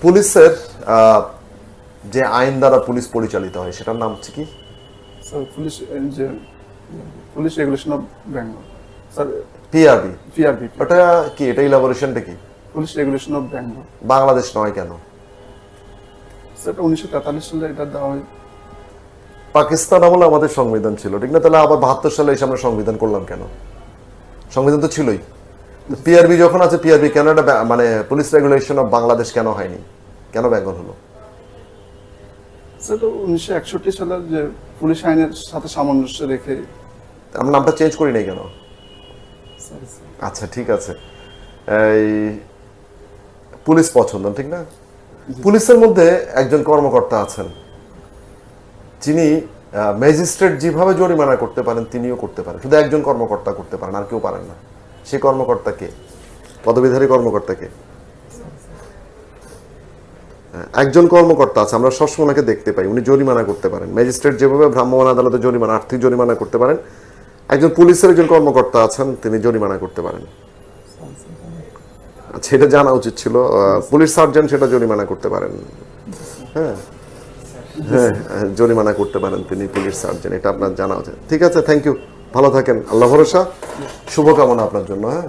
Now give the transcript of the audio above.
পুলিশের যে আইন দ্বারা পুলিশ পরিচালিত হয় সেটার নাম হচ্ছে কি? Sir police regulation of Bengal sir. PRB. PRB ওটা কি? এটা ইলাবোরেশনটা কি? Police regulation of Bengal. Bangladesh নয় কেন? স্যার 1943 সালে এটা দেওয়া হয়। পাকিস্তান আমলে আমাদের সংবিধান ছিল, ঠিক না? তাহলে আবার 72 সালে এসে আমরা সংবিধান করলাম কেন? সংবিধান তো ছিলই। পিআরবি যখন আছে, পিআরবি কেন এটা মানে পুলিশ রেগুলেশন অফ বাংলাদেশ কেন হয়নি? কেন বেঙ্গল হলো? স্যার তো 1961 সালের যে পুলিশ আইনের সাথে সামঞ্জস্য রেখে আমরা নামটা চেঞ্জ করি নাই কেন? স্যার আচ্ছা ঠিক আছে। এই পুলিশ পছন্দ, ঠিক না? পুলিশের মধ্যে একজন কর্মকর্তা আছেন যিনি ম্যাজিস্ট্রেট যেভাবে জরিমানা করতে পারেন তিনিও করতে পারেন, শুধু একজন কর্মকর্তা করতে পারেন, আর কেউ পারেন না। সেই কর্মকর্তা কে? পদবীধারী কর্মকর্তা কে? একজন কর্মকর্তা আছে, আমরা সবসময় ওনাকে দেখতে পাই, উনি জরিমানা করতে পারেন। ম্যাজিস্ট্রেট যেভাবে ভ্রাম্যমাণ আদালতে জরিমানা, আর্থিক জরিমানা করতে পারেন, একজন পুলিশের একজন কর্মকর্তা আছেন, তিনি জরিমানা করতে পারেন। আচ্ছা, এটা জানা উচিত ছিল। পুলিশ সার্জন সেটা জরিমানা করতে পারেন। হ্যাঁ হ্যাঁ, জরিমানা করতে পারেন তিনি, পুলিশ সার্জন, এটা আপনার জানা উচিত। ঠিক আছে, থ্যাংক ইউ, ভালো থাকেন, আল্লাহ ভরসা, শুভকামনা আপনার জন্য। হ্যাঁ।